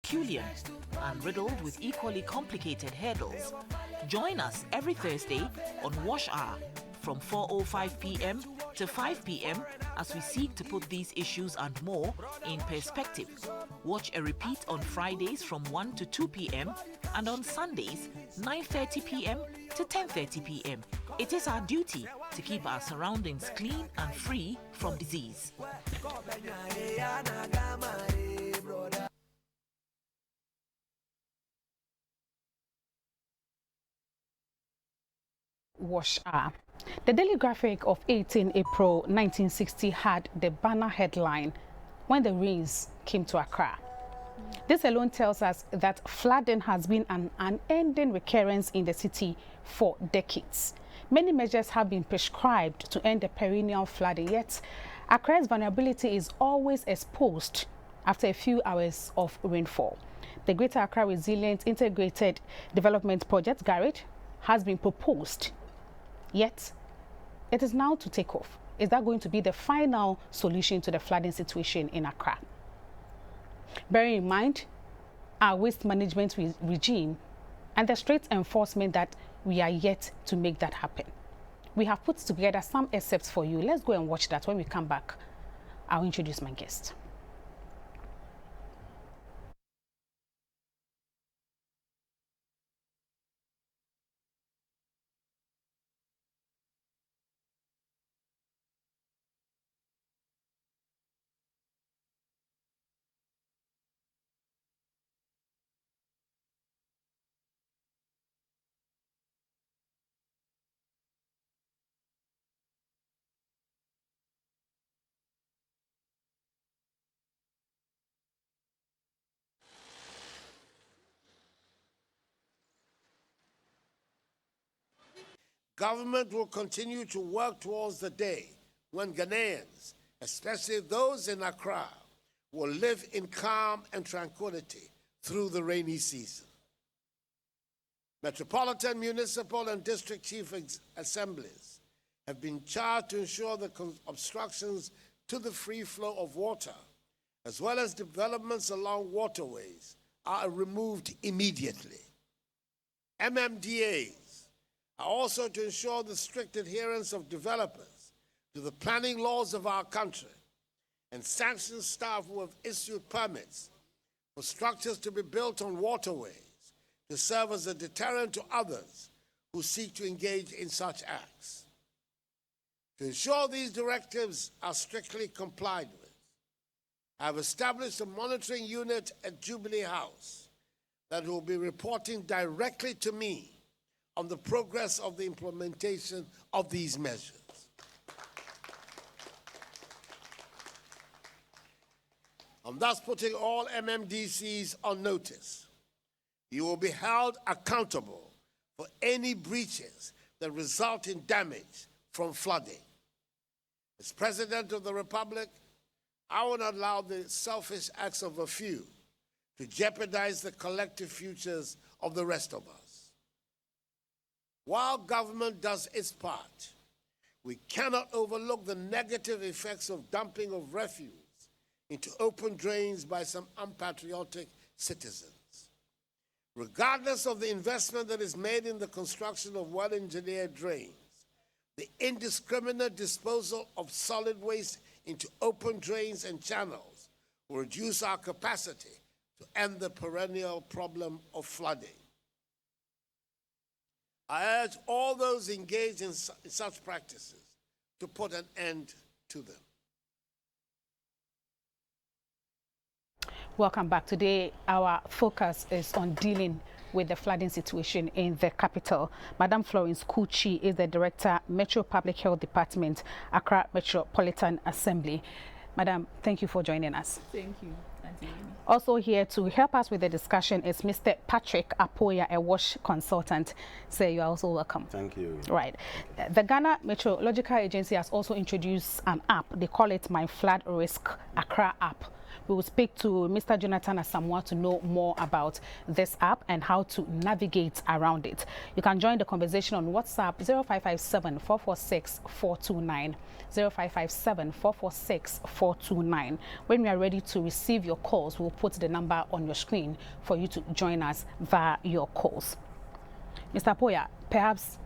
Herculean and riddled with equally complicated hurdles. Join us every Thursday on Wash Hour from 4:05 p.m. to 5 p.m. as we seek to put these issues and more in perspective. Watch a repeat on Fridays from 1 to 2 p.m. and on Sundays 9:30 p.m. to 10:30 p.m. It is our duty to keep our surroundings clean and free from disease. Wash Hour. The Daily Graphic of 18 April 1960 had the banner headline, "When the Rains Came to Accra." This alone tells us that flooding has been an unending recurrence in the city for decades. Many measures have been prescribed to end the perennial flooding, yet Accra's vulnerability is always exposed after a few hours of rainfall. The Greater Accra Resilient Integrated Development Project, GARID, has been proposed, yet it is now to take off. Is that going to be the final solution to the flooding situation in Accra? Bearing in mind our waste management regime and the strict enforcement that we are yet to make that happen. We have put together some excerpts for you. Let's go and watch that. When we come back, I'll introduce my guest. Government will continue to work towards the day when Ghanaians, especially those in Accra, will live in calm and tranquility through the rainy season. Metropolitan, municipal, and district chief assemblies have been charged to ensure the obstructions to the free flow of water, as well as developments along waterways, are removed immediately. MMDAs are also to ensure the strict adherence of developers to the planning laws of our country and sanction staff who have issued permits for structures to be built on waterways to serve as a deterrent to others who seek to engage in such acts. To ensure these directives are strictly complied with, I have established a monitoring unit at Jubilee House that will be reporting directly to me on the progress of the implementation of these measures. I'm thus putting all MMDCs on notice. You will be held accountable for any breaches that result in damage from flooding. As President of the Republic, I will not allow the selfish acts of a few to jeopardize the collective futures of the rest of us. While government does its part, we cannot overlook the negative effects of dumping of refuse into open drains by some unpatriotic citizens. Regardless of the investment that is made in the construction of well-engineered drains, the indiscriminate disposal of solid waste into open drains and channels will reduce our capacity to end the perennial problem of flooding. I urge all those engaged in such practices to put an end to them. Welcome back. Today, our focus is on dealing with the flooding situation in the capital. Madam Florence Kuchi is the Director, Metro Public Health Department, Accra Metropolitan Assembly. Madam, thank you for joining us. Thank you, Auntie Amy. Also here to help us with the discussion is Mr. Patrick Apoya, a WASH consultant. Sir, you are also welcome. Thank you. Right. The Ghana Meteorological Agency has also introduced an app. They call it My Flood Risk Accra app. We will speak to Mr. Jonathan Asamoah to know more about this app and how to navigate around it. You can join the conversation on WhatsApp 0557 446 429. 0557 446 429. When we are ready to receive your calls, we'll put the number on your screen for you to join us via your calls. Mr. Apoya, perhaps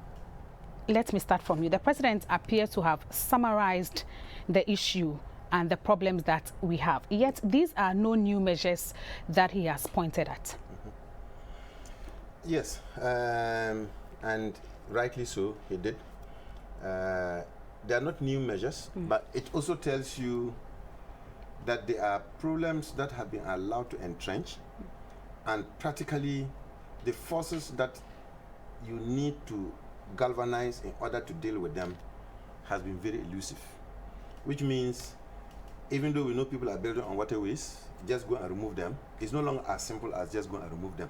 let me start from you. The president appears to have summarized the issue and the problems that we have. Yet these are no new measures that he has pointed at. Yes, and rightly so, he did. They are not new measures, but it also tells you that there are problems that have been allowed to entrench, and practically the forces that you need to galvanize in order to deal with them has been very elusive, which means even though we know people are building on waterways, just go and remove them. It's no longer as simple as just go and remove them.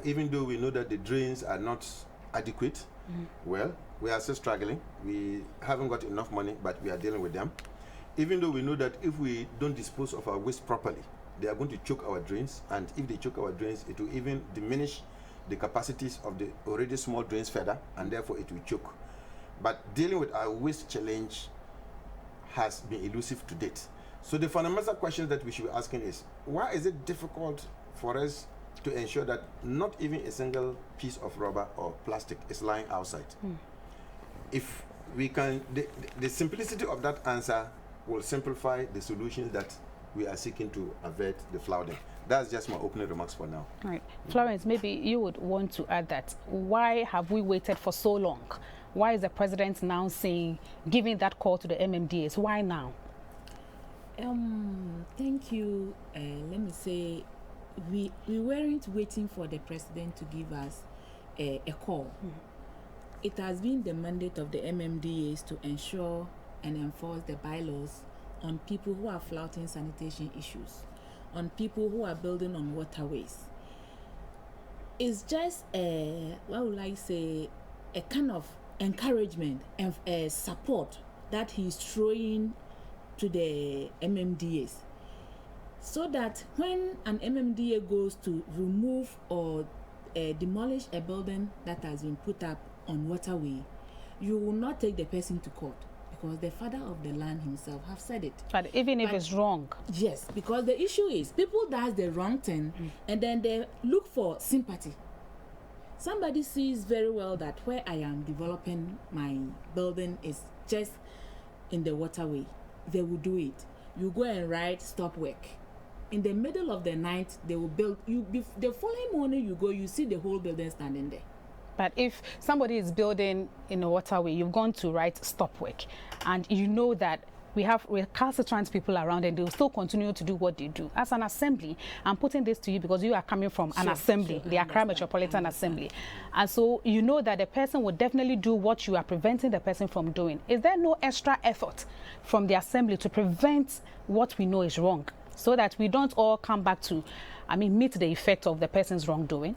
Even though we know that the drains are not adequate, well, we are still struggling. We haven't got enough money, but we are dealing with them. Even though we know that if we don't dispose of our waste properly, they are going to choke our drains, and if they choke our drains, it will even diminish the capacities of the already small drains further, and therefore it will choke. But dealing with our waste challenge has been elusive to date. So the fundamental question that we should be asking is, why is it difficult for us to ensure that not even a single piece of rubber or plastic is lying outside? If we can, the simplicity of that answer will simplify the solutions that we are seeking to avert the flooding. That's just my opening remarks for now. Right. Florence, maybe you would want to add that. Why have we waited for so long? Why is the president now saying, giving that call to the MMDAs? Why now? Thank you. Let me say, we weren't waiting for the president to give us a call. It has been the mandate of the MMDAs to ensure and enforce the bylaws on people who are flouting sanitation issues, on people who are building on waterways. It's just what would I say, a kind of encouragement and support that he's throwing to the MMDAs, so that when an MMDA goes to remove or demolish a building that has been put up on waterway, you will not take the person to court, because the father of the land himself have said it. But even if it's wrong. Yes, because the issue is people does the wrong thing and then they look for sympathy. Somebody sees very well that where I am developing my building is just in the waterway. They will do it. You go and write stop work. In the middle of the night, they will build. The following morning you go, you see the whole building standing there. But if somebody is building in a waterway, you've gone to write stop work, and you know that we have recalcitrant people around and they'll still continue to do what they do. As an assembly, I'm putting this to you because you are coming from an assembly, the Accra Metropolitan Assembly. And so you know that the person will definitely do what you are preventing the person from doing. Is there no extra effort from the assembly to prevent what we know is wrong, so that we don't all come back to, meet the effect of the person's wrongdoing?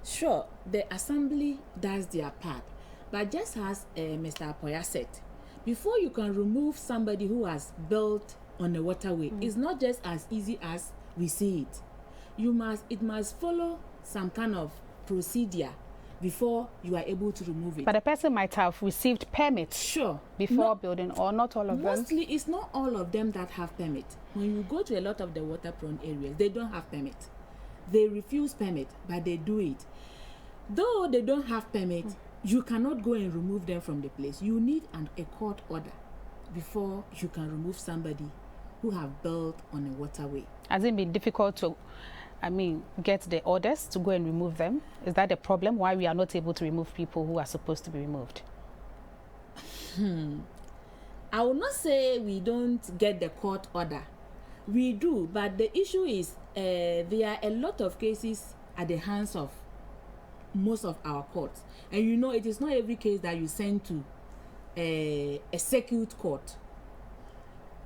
Sure, the assembly does their part. But just as Mr. Apoya said, before you can remove somebody who has built on a waterway, it's not just as easy as we see it. It must follow some kind of procedure before you are able to remove it. But the person might have received permits before building, or not all of them? Mostly, it's not all of them that have permit. When you go to a lot of the water-prone areas, they don't have permit. They refuse permit, but they do it. Though they don't have permit, you cannot go and remove them from the place. You need a court order before you can remove somebody who have built on a waterway. Has it been difficult to, get the orders to go and remove them? Is that the problem? Why we are not able to remove people who are supposed to be removed? I will not say we don't get the court order. We do, but the issue is there are a lot of cases at the hands of most of our courts, and it is not every case that you send to a circuit court.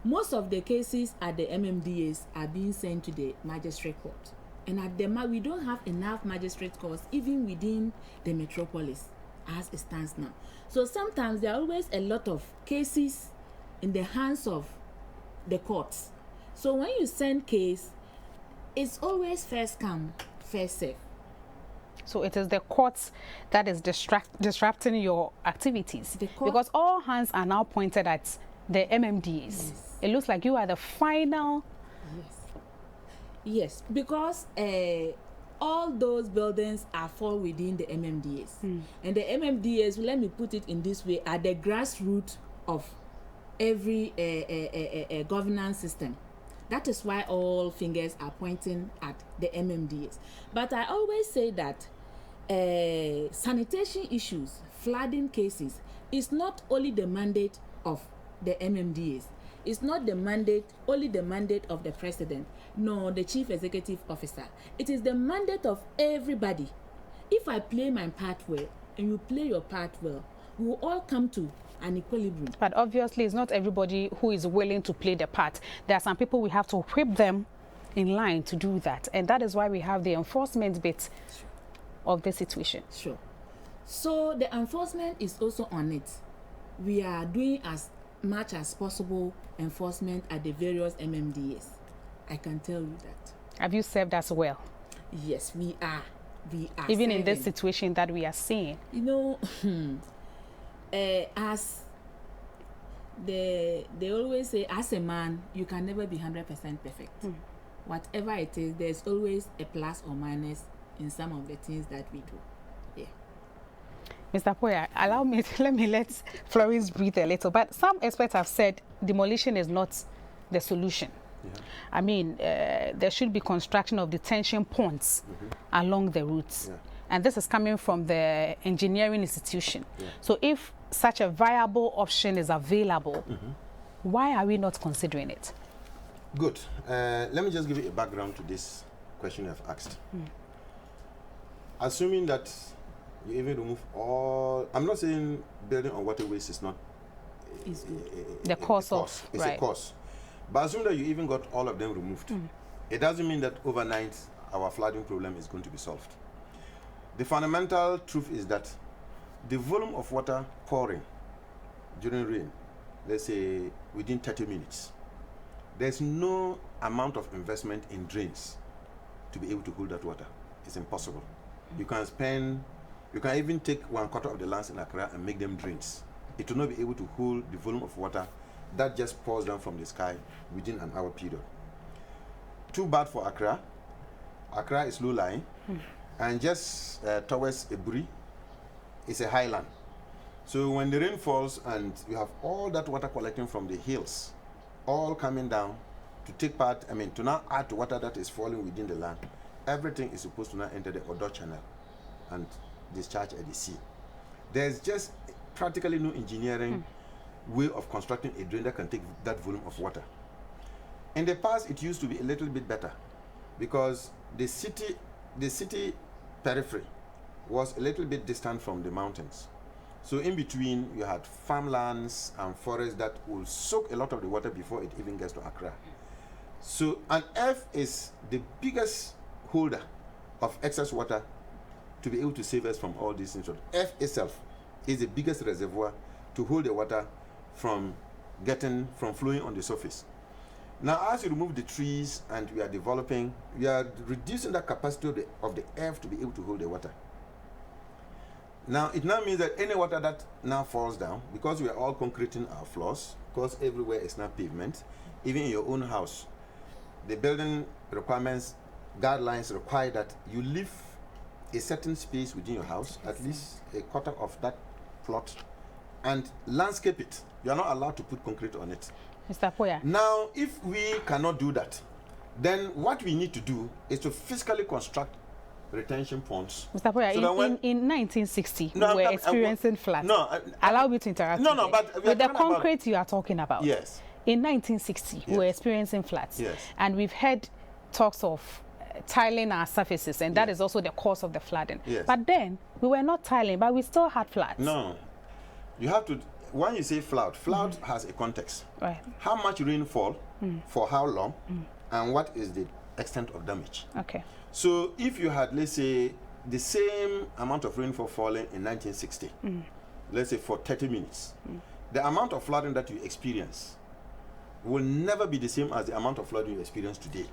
Most of the cases at the MMDAs are being sent to the magistrate court, and at the we don't have enough magistrate courts even within the metropolis as it stands now. So sometimes there are always a lot of cases in the hands of the courts. So when you send case, it's always first come, first serve. So it is the courts that is disrupting your activities, because all hands are now pointed at the MMDAs. Yes. It looks like you are the final. Yes, because all those buildings fall within the MMDAs. And the MMDAs, let me put it in this way, are the grassroots of every governance system. That is why all fingers are pointing at the MMDAs. But I always say that sanitation issues, flooding cases, is not only the mandate of the MMDAs. It's not only the mandate of the president, nor the chief executive officer. It is the mandate of everybody. If I play my part well and you play your part well, we will all come to an equilibrium. But obviously, it's not everybody who is willing to play the part. There are some people we have to whip them in line to do that. And that is why we have the enforcement bit of the situation. Sure. So the enforcement is also on it. We are doing as much as possible enforcement at the various MMDAs. I can tell you that. Have you served as well? Yes, we are. Even in this situation that we are seeing. You know, as they always say, as a man, you can never be 100% perfect. Whatever it is, there's always a plus or minus in some of the things that we do. Yeah. Mr. Poya, allow me to, let Florence breathe a little. But some experts have said demolition is not the solution. Yeah. I mean, there should be construction of detention ponds along the routes. Yeah. And this is coming from the engineering institution. Yeah. So if such a viable option is available, why are we not considering it? Good. Let me just give you a background to this question you have asked. Assuming that you even remove all, I'm not saying building on waterways is not the cause of, it's a cause. But assume that you even got all of them removed. It doesn't mean that overnight our flooding problem is going to be solved. The fundamental truth is that the volume of water pouring during rain, let's say within 30 minutes, there's no amount of investment in drains to be able to hold that water. It's impossible. You can even take 1/4 of the lands in Accra and make them drains. It will not be able to hold the volume of water that just pours down from the sky within an hour period. Too bad for Accra. Accra is low-lying, and just towards Eburi is a highland. So when the rain falls and you have all that water collecting from the hills, all coming down to take part, to now add to water that is falling within the land, everything is supposed to now enter the Odo Channel and discharge at the sea. There's just practically no engineering way of constructing a drain that can take that volume of water. In the past, it used to be a little bit better because the city periphery was a little bit distant from the mountains. So in between, you had farmlands and forests that will soak a lot of the water before it even gets to Accra. So, and F is the biggest holder of excess water to be able to save us from all these things. F itself is the biggest reservoir to hold the water from flowing on the surface. Now, as you remove the trees and we are developing, we are reducing the capacity of the F to be able to hold the water. Now, it now means that any water that now falls down, because we are all concreting our floors, because everywhere is now pavement, even in your own house, the building requirements, guidelines require that you leave a certain space within your house, at least 1/4 of that plot, and landscape it. You are not allowed to put concrete on it. Mr. Poya. Now, if we cannot do that, then what we need to do is to physically construct retention ponds. Mr. Poya, so in 1960, we were experiencing floods. Allow me to interrupt. But with the concrete you are talking about. Yes. In 1960, we were experiencing floods. Yes. And we've had talks of tiling our surfaces, and that is also the cause of the flooding. Yes. But then, we were not tiling, but we still had floods. No. You have to, when you say flood has a context. Right. How much rainfall, for how long, and what is the extent of damage. Okay. So if you had, let's say, the same amount of rainfall falling in 1960, let's say for 30 minutes, the amount of flooding that you experience will never be the same as the amount of flooding you experience today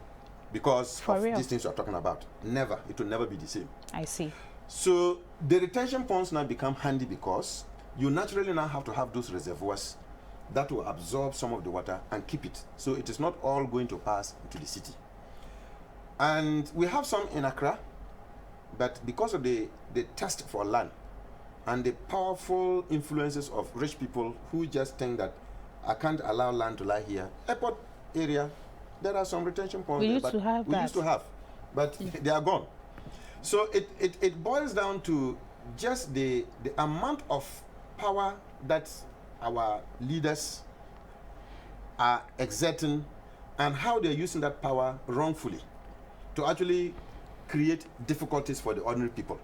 because For of real? these things we're talking about. Never. It will never be the same. I see. So the retention ponds now become handy because you naturally now have to have those reservoirs that will absorb some of the water and keep it. So it is not all going to pass into the city. And we have some in Accra, but because of the thirst for land and the powerful influences of rich people who just think that I can't allow land to lie here. Airport area, there are some retention ponds. We there, used but to have we that. used to have, but they are gone. So it boils down to just the amount of power that our leaders are exerting and how they're using that power wrongfully to actually create difficulties for the ordinary people.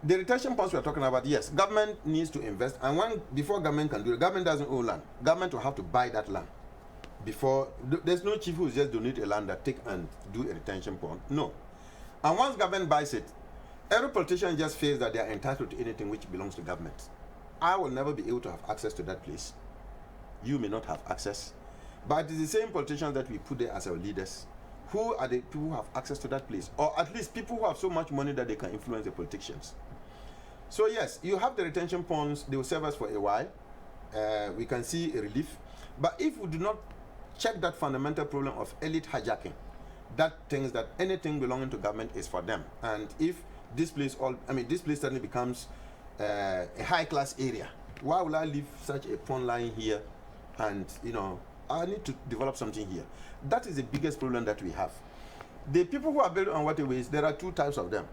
The retention ponds we're talking about, yes, government needs to invest, and before government can do it, government doesn't own land. Government will have to buy that land. Before, there's no chief who just donate a land that take and do a retention pond. No. And once government buys it, every politician just feels that they are entitled to anything which belongs to government. I will never be able to have access to that place. You may not have access. But it's the same politicians that we put there as our leaders. Who are the people who have access to that place? Or at least people who have so much money that they can influence the politicians. So yes, you have the retention ponds, they will serve us for a while. We can see a relief. But if we do not check that fundamental problem of elite hijacking, that thinks that anything belonging to government is for them. And if this place this place suddenly becomes a high-class area, why will I leave such a pond lying here and, I need to develop something here? That is the biggest problem that we have. The people who are building on waterways, there are two types of them.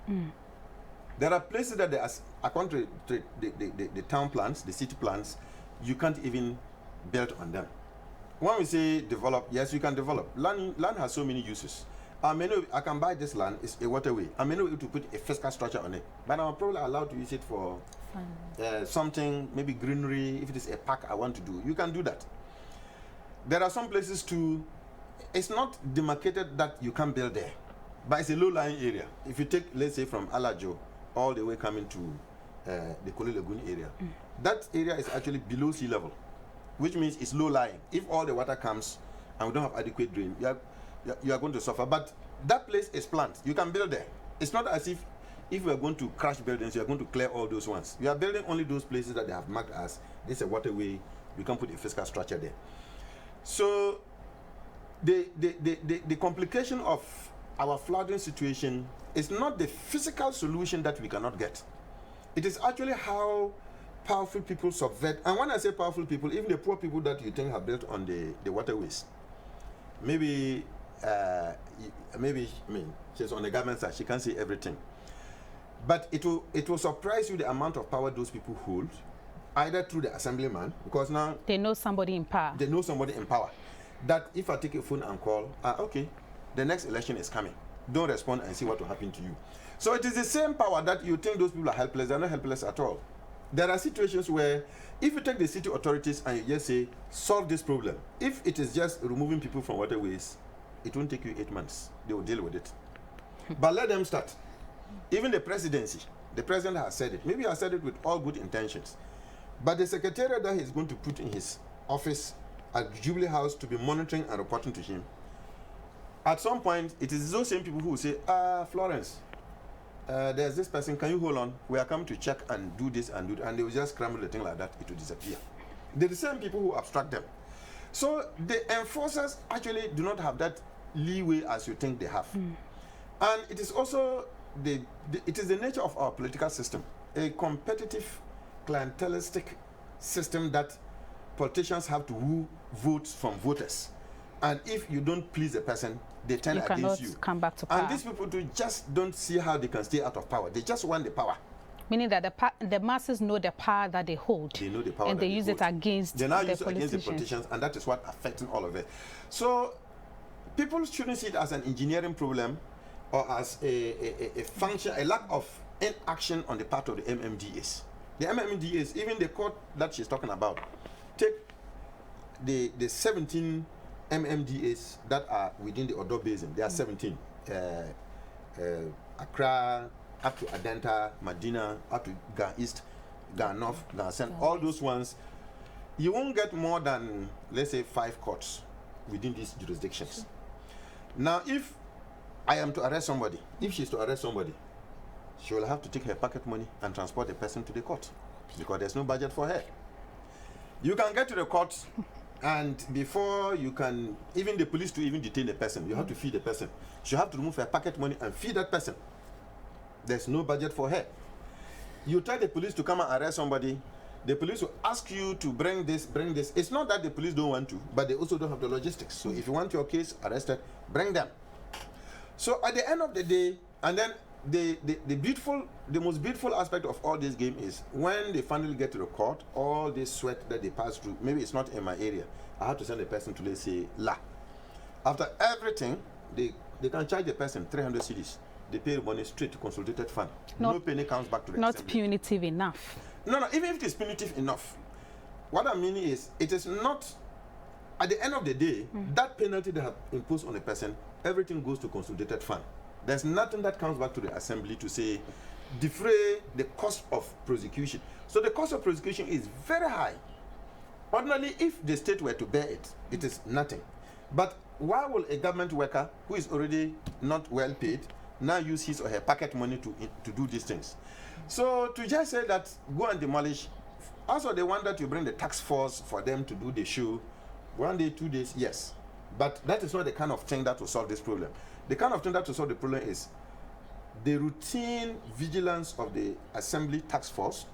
There are places that they are, according to the town plans, the city plans, you can't even build on them. When we say develop, yes, you can develop. Land has so many uses. I can buy this land, it's a waterway. I may not be able to put a fiscal structure on it, but I'm probably allowed to use it for something, maybe greenery. If it is a park I want to do, you can do that. There are some places too, it's not demarcated that you can't build there, but it's a low-lying area. If you take, let's say, from Alajo all the way coming to the Kole Lagoon area, that area is actually below sea level, which means it's low-lying. If all the water comes and we don't have adequate drain, you are going to suffer. But that place is planned. You can build there. It's not as if we are going to crash buildings, you are going to clear all those ones. We are building only those places that they have marked as this is a waterway. We can put a fiscal structure there. So the complication of our flooding situation is not the physical solution that we cannot get. It is actually how powerful people subvert. And when I say powerful people, even the poor people that you think have built on the waterways, maybe she's on the government side, she can't say everything. But it will surprise you the amount of power those people hold, either through the assemblyman, because now they know somebody in power. They know somebody in power. That if I take a phone and call, okay, the next election is coming. Don't respond and see what will happen to you. So it is the same power that you think those people are helpless. They're not helpless at all. There are situations where if you take the city authorities and you just say, solve this problem, if it is just removing people from waterways, it won't take you 8 months. They will deal with it. But let them start. Even the presidency, the president has said it. Maybe he has said it with all good intentions. But the secretariat that he's going to put in his office at Jubilee House to be monitoring and reporting to him, at some point, it is those same people who will say, Florence, there's this person, can you hold on? We are coming to check and do this and do that. And they will just scramble the thing like that, it will disappear. They're the same people who obstruct them. So the enforcers actually do not have that leeway as you think they have. And it is also it is the nature of our political system, a competitive, clientelistic system that politicians have to woo votes from voters. And if you don't please a person, they turn against you. Come back to power. And these people just don't see how they can stay out of power. They just want the power. Meaning that the masses know the power that they hold. They know the power and that they use it against they now the use it against the politicians. politicians, and that is what affecting all of it. So people shouldn't see it as an engineering problem or as a function, a lack of inaction on the part of the MMDAs. The MMDAs, even the court that she's talking about, take the 17 MMDAs that are within the Odo Basin. There are 17. Accra, up to Adenta, Medina, up to Ga East, Ga North, Ga Central, all those ones. you won't get more than, let's say, 5 courts within these jurisdictions. Now, if I am to arrest somebody, if she's to arrest somebody, she will have to take her pocket money and transport the person to the court because there's no budget for her. You can get to the court, and before you can, even the police to even detain the person, you have to feed the person. She have to remove her pocket money and feed that person. There's no budget for her. You tell the police to come and arrest somebody, the police will ask you to bring this, bring this. It's not that the police don't want to, but they also don't have the logistics. So if you want your case arrested, bring them. So at the end of the day, and then the most beautiful aspect of all this game is when they finally get to the court, all this sweat that they pass through, maybe it's not in my area, I have to send a person to, let's say, La. After everything, they can charge the person 300 cedis. They pay the money straight to consolidated fund. No penny comes back to the Not assembly. punitive enough. No, even if it is punitive enough, what I mean is, it is not, at the end of the day, that penalty they have imposed on a person, everything goes to consolidated fund. There's nothing that comes back to the assembly to say, defray the cost of prosecution. So the cost of prosecution is very high. Ordinarily, if the state were to bear it, it is nothing. But why will a government worker who is already not well paid now use his or her pocket money to do these things? So to just say that go and demolish, also they want that you bring the task force for them to do the show, 1 day, 2 days, yes. But that is not the kind of thing that will solve this problem. The kind of thing that will solve the problem is the routine vigilance of the assembly task force,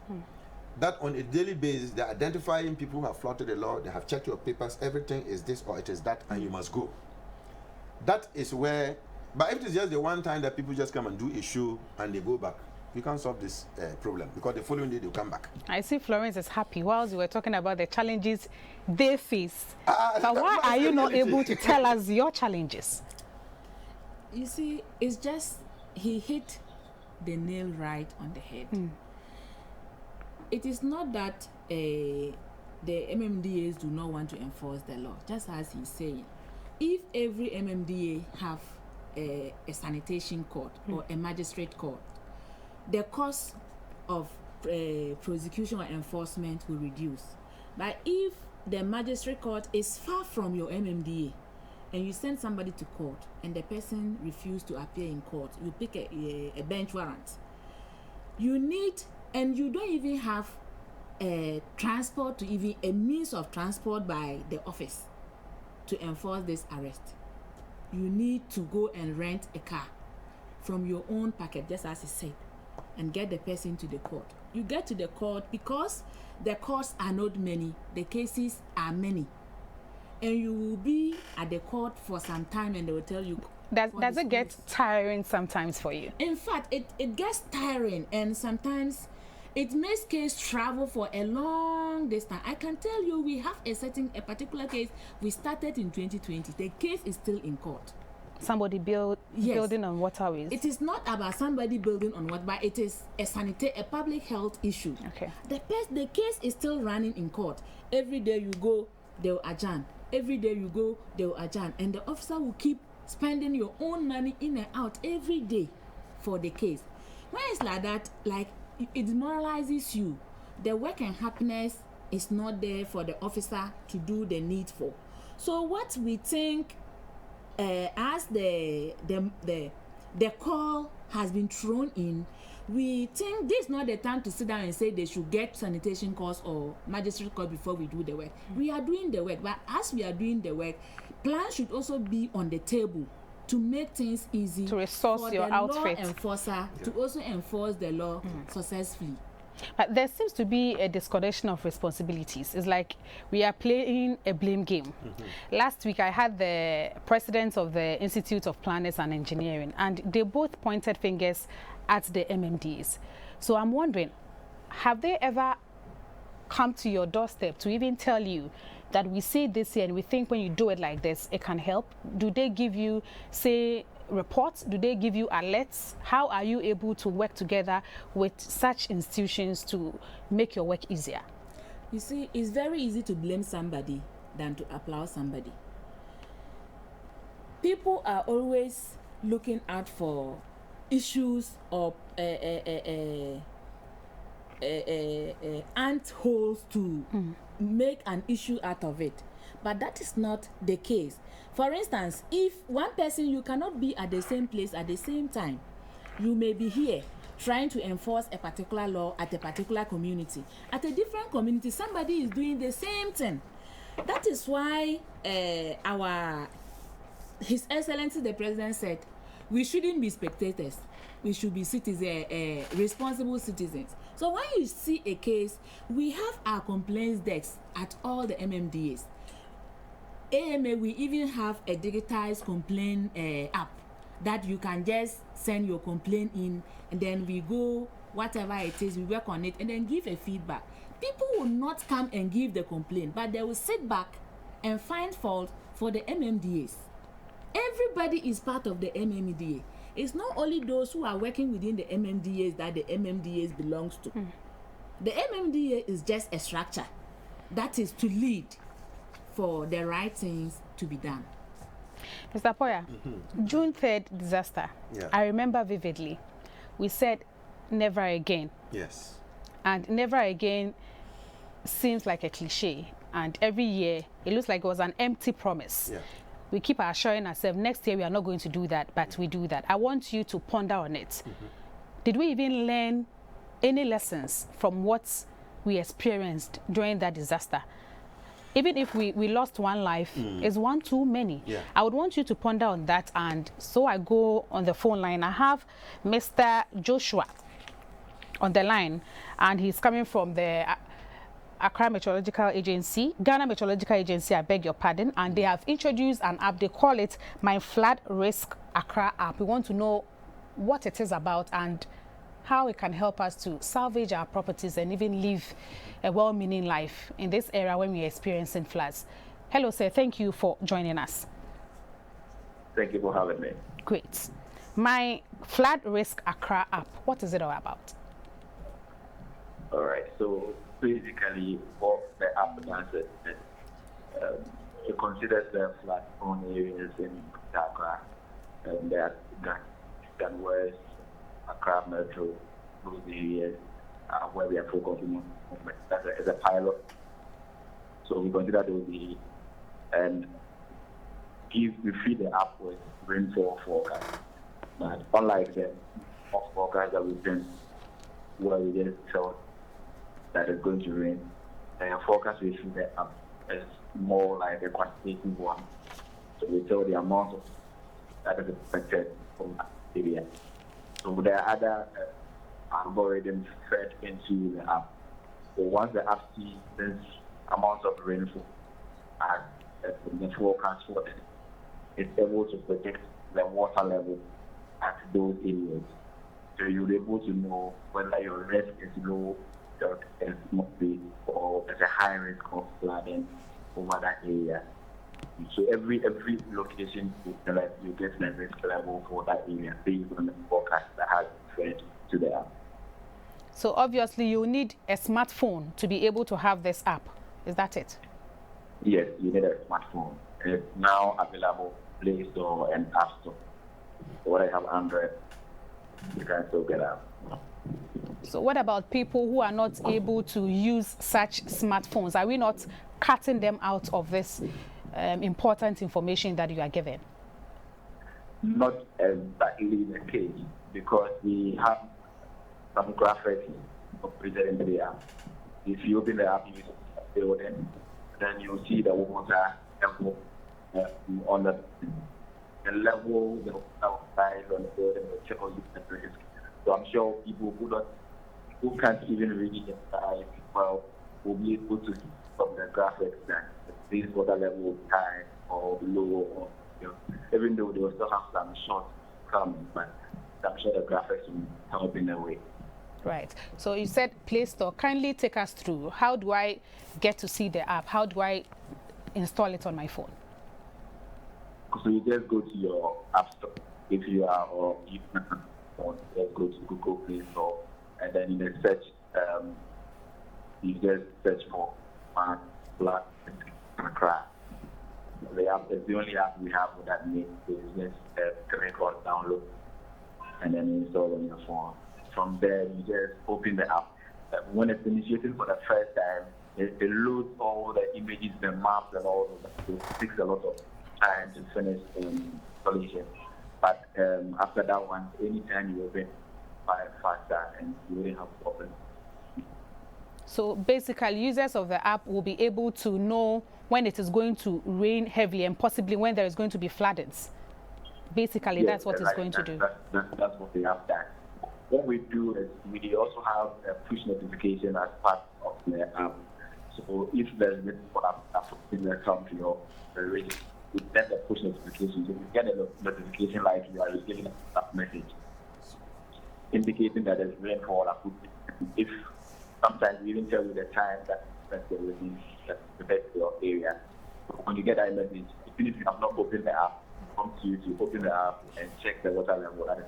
that on a daily basis they're identifying people who have flouted the law, they have checked your papers, everything is this or it is that, and you must go. That is where, but if it is just the one time that people just come and do a show and they go back, you can't solve this problem because the following day they'll come back. I see Florence is happy whilst you were talking about the challenges they face. But why are you not able to tell us your challenges? You see, it's just he hit the nail right on the head. It is not that the MMDAs do not want to enforce the law, just as he's saying. If every MMDA have a sanitation court or a magistrate court, the cost of prosecution or enforcement will reduce. But if the magistrate court is far from your MMDA and you send somebody to court and the person refuses to appear in court, you pick a bench warrant. You need, and you don't even have transport to even a means of transport by the office to enforce this arrest. You need to go and rent a car from your own pocket, just as he said, and get the person to the court. You get to the court because the courts are not many, the cases are many, and you will be at the court for some time and they will tell you. Does it get tiring sometimes for you? In fact, it gets tiring, and sometimes it makes case travel for a long distance. I can tell you, we have a particular case we started in 2020. The case is still in court. Somebody building on waterways. It is not about somebody building on what, but it is a public health issue. Okay. The case is still running in court. Every day you go, they will adjourn. Every day you go, they will adjourn, and the officer will keep spending your own money in and out every day for the case. When it's like that, like, it demoralizes you. The work and happiness is not there for the officer to do the needful. So what we think, as the call has been thrown in, we think this is not the time to sit down and say they should get sanitation course or magistrate court before we do the work. We are doing the work, but as we are doing the work, plans should also be on the table to make things easy to resource for your the outfit. law enforcer to also enforce the law successfully. But there seems to be a disconnection of responsibilities. It's like we are playing a blame game. Last week I had the president of the Institute of Planners and Engineering, and they both pointed fingers at the MMDs. So I'm wondering, have they ever come to your doorstep to even tell you that we see this here and we think when you do it like this, it can help? Do they give you, say, reports? Do they give you alerts? How are you able to work together with such institutions to make your work easier? You see, it's very easy to blame somebody than to applaud somebody. People are always looking out for issues or ant holes to make an issue out of it. But that is not the case. For instance, if one person, you cannot be at the same place at the same time. You may be here trying to enforce a particular law at a particular community. At a different community, somebody is doing the same thing. That is why His Excellency the President said, we shouldn't be spectators. We should be citizens, responsible citizens. So when you see a case, we have our complaints desks at all the MMDAs. AMA, we even have a digitized complaint app that you can just send your complaint in, and then we go, whatever it is, we work on it, and then give a feedback. People will not come and give the complaint, but they will sit back and find fault for the MMDAs. Everybody is part of the MMDA. It's not only those who are working within the MMDAs that the MMDAs belongs to. The MMDA is just a structure that is to lead for the right things to be done. Mr. Poya, June 3rd disaster. Yeah. I remember vividly. We said never again. Yes. And never again seems like a cliche. And every year, it looks like it was an empty promise. Yeah. We keep assuring ourselves next year we are not going to do that, but we do that. I want you to ponder on it. Did we even learn any lessons from what we experienced during that disaster? Even if we lost one life, it's one too many. Yeah. I would want you to ponder on that. And so I go on the phone line. I have Mr. Joshua on the line, and he's coming from the Accra Meteorological Agency, Ghana Meteorological Agency, I beg your pardon, and they have introduced an app. They call it My Flood Risk Accra app. We want to know what it is about and how it can help us to salvage our properties and even live a well-meaning life in this era when we're experiencing floods. Hello, sir. Thank you for joining us. Thank you for having me. Great. My Flood Risk Accra app, what is it all about? All right. So basically, what the app does is it considers the flood-prone areas in Accra, and that Eastern West, Accra Metro, those areas where we are focusing on as a pilot. So we consider those areas and we feed the app with rainfall forecast. But unlike the forecast that we send, where we just tell that it's going to rain, the forecast we feed the app is more like a quantitative one. So we tell the amount of that is expected from that area. So there are other algorithms fed into the app. So once the app sees this amount of rainfall at the forecast for it, it's able to predict the water level at those areas. So you'll be able to know whether your risk is low, or is moderate, or there's a high risk of flooding over that area. So every location you get the risk level for that area based on the forecast that has been fed to the app. So obviously you need a smartphone to be able to have this app. Is that it? Yes, you need a smartphone. It's now available Play Store and App Store. So what I have Android, you can still get out. So what about people who are not able to use such smartphones? Are we not cutting them out of this important information that you are given? Not exactly the case, because we have some graphics presented in the app. If you open the app, you build it, then you see the water level on the level, the size on the building will tell you the risk. So I'm sure people who can't even read it well will be able to see from the graphics that this water level will be high or low, or even though they will still have some shortcomings, but I'm sure the graphics will help in a way. Right. So you said Play Store. Kindly take us through. How do I get to see the app? How do I install it on my phone? So you just go to your App Store if you are, or you can just go to Google Play Store, and then in the search, you just search for My Flood Accra. The app is the only app we have with that name. So you just click on download and then install on your phone. From there, you just open the app. when it's initiated for the first time, it loads all the images, the maps, and all of that. So it takes a lot of time to finish installation. But after that one, anytime you open, file faster, and you wouldn't have problems. So basically, users of the app will be able to know when it is going to rain heavily and possibly when there is going to be floodings. Basically, Yes, that's what it's going to do. That's what we have done. What we do is we also have a push notification as part of the app. So if there's a in the country or the region, we send a push notification. So you get a notification like you are receiving a message indicating that there's rainfall. If sometimes we even tell you the time that there will be the best of your area. So when you get that message, even if you have not opened the app, it comes to you to open the app and check the water level that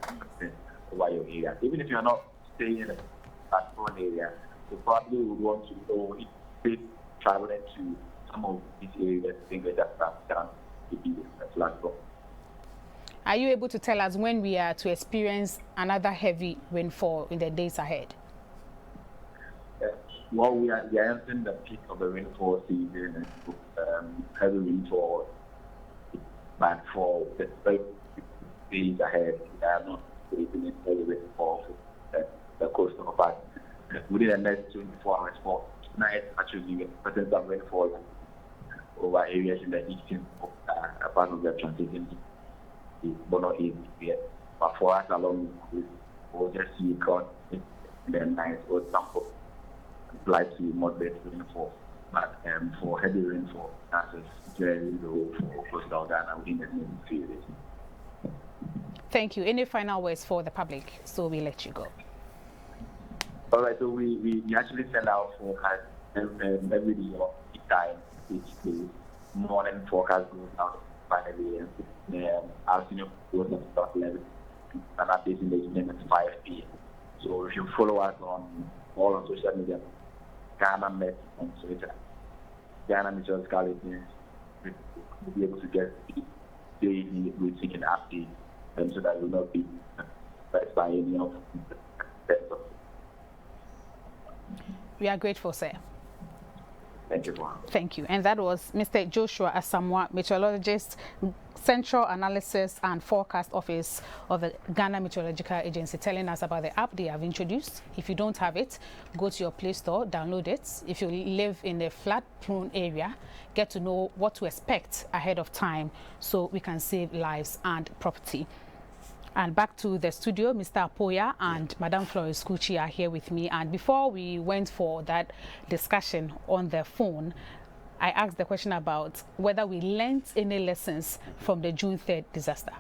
is over your area. Even if you are not staying in that one area, you probably would want to know if you're traveling to some of these areas, things like that down to be a platform. Are you able to tell us when we are to experience another heavy rainfall in the days ahead? Well, we are entering the peak of the rainfall season, heavy rainfall. But for the days ahead, we are not waiting heavy rainfall for the coastal part. Within the next 24 hours, for tonight, actually, we're expecting some rainfall over areas in the eastern part of the transition, the Bono area. But for us, along with, we'll just see God in the night or sample. Slightly moderate rainfall, but for heavy rainfall, that's very low for coastal Ghana within the next few days. Thank you. Any final words for the public? So we let you go. All right, so we actually send out forecast every day or each time, each day. Morning forecast goes out 5 a.m. Afternoon goes out about 11, and updates in the evening at 5 p.m. So if you follow us on all on social media, Ghana Met on Twitter, Ghana Meteorological Agency, will be able to get daily routine and updates, so that will not be affected by any of the. We are grateful, sir. Thank you. Thank you. And that was Mr. Joshua Asamoah, meteorologist, Central Analysis and Forecast Office of the Ghana Meteorological Agency, telling us about the app they have introduced. If you don't have it, go to your Play Store, download it. If you live in a flood-prone area, get to know what to expect ahead of time so we can save lives and property. And back to the studio, Mr. Apoya and Madam Florence Kuchi are here with me. And before we went for that discussion on the phone, I asked the question about whether we learned any lessons from the June 3rd disaster.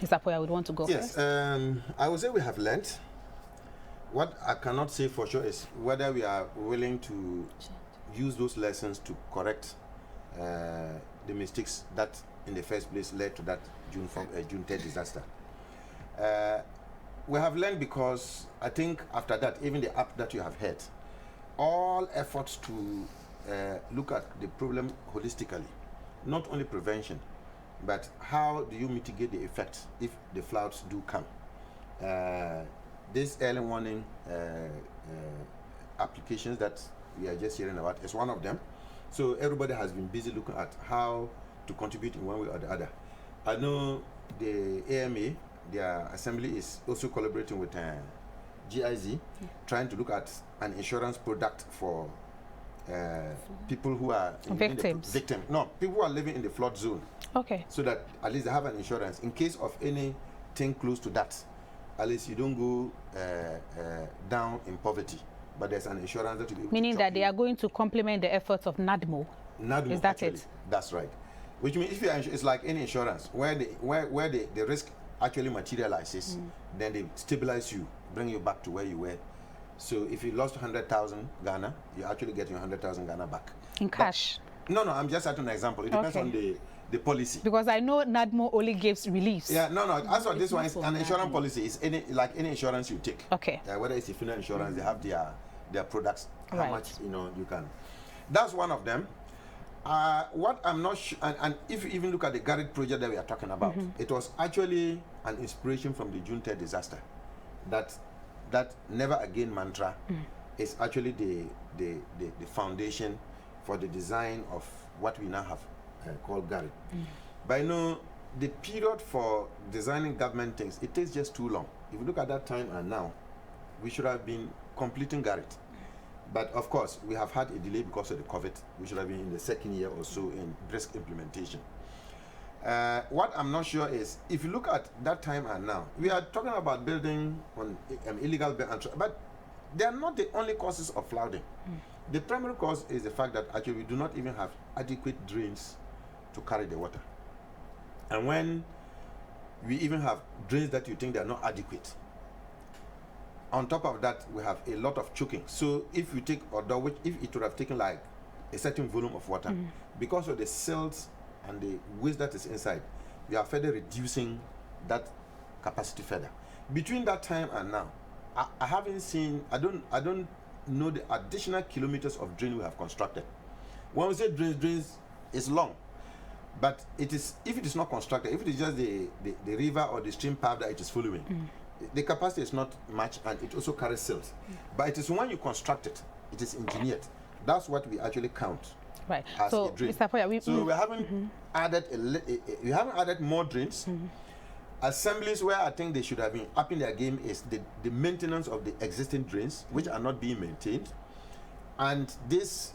Mr. Apoya would want to go first. Yes, I would say we have learned. What I cannot say for sure is whether we are willing to use those lessons to correct the mistakes that in the first place led to that June 3rd disaster. We have learned because I think after that, even the app that you have heard, all efforts to look at the problem holistically, not only prevention, but how do you mitigate the effects if the floods do come. This early warning applications that we are just hearing about is one of them. So everybody has been busy looking at how to contribute in one way or the other. I know the AMA, their assembly, is also collaborating with GIZ, trying to look at an insurance product for people who are victims. People who are living in the flood zone. Okay. So that at least they have an insurance in case of anything close to that. At least you don't go down in poverty, but there's an insurance that will be able Meaning to that they are going to complement the efforts of NADMO. Is that actually, it? That's right. Which means if you are, it's like any insurance where the risk actually materializes, then they stabilize you, bring you back to where you were. So if you lost 100,000 Ghana, you actually get your 100,000 Ghana back in cash. No, I'm just at an example. It depends on the policy. Because I know NADMO only gives reliefs. Yeah, no. As for this one, it's an insurance policy. It's like any insurance you take. Okay. Whether it's a funeral insurance, they have their products. How Right. much you can. That's one of them. What I'm not sure, and if you even look at the Garrett project that we are talking about, it was actually an inspiration from the June 3rd disaster. That never again mantra is actually the foundation for the design of what we now have called Garrett. But you know, the period for designing government things, it takes just too long. If you look at that time and now, we should have been completing Garrett. But of course, we have had a delay because of the COVID. We should have been in the second year or so in brisk implementation. What I'm not sure is, if you look at that time and now, we are talking about building on illegal, but they are not the only causes of flooding. The primary cause is the fact that actually we do not even have adequate drains to carry the water. And when we even have drains that you think they are not adequate, on top of that, we have a lot of choking. So if you take Odo, which if it would have taken like a certain volume of water, because of the silt and the waste that is inside, we are further reducing that capacity further. Between that time and now, I haven't seen, I don't know the additional kilometers of drain we have constructed. When we say drains is long, but it is, if it is not constructed, if it is just the river or the stream path that it is following, the capacity is not much, and it also carries silt. But it is when you construct it, it is engineered. That's what we actually count. Right. As So, a drain. Mr. Poya, we haven't added we haven't added more drains. Assemblies where I think they should have been upping their game is the maintenance of the existing drains, which are not being maintained, and this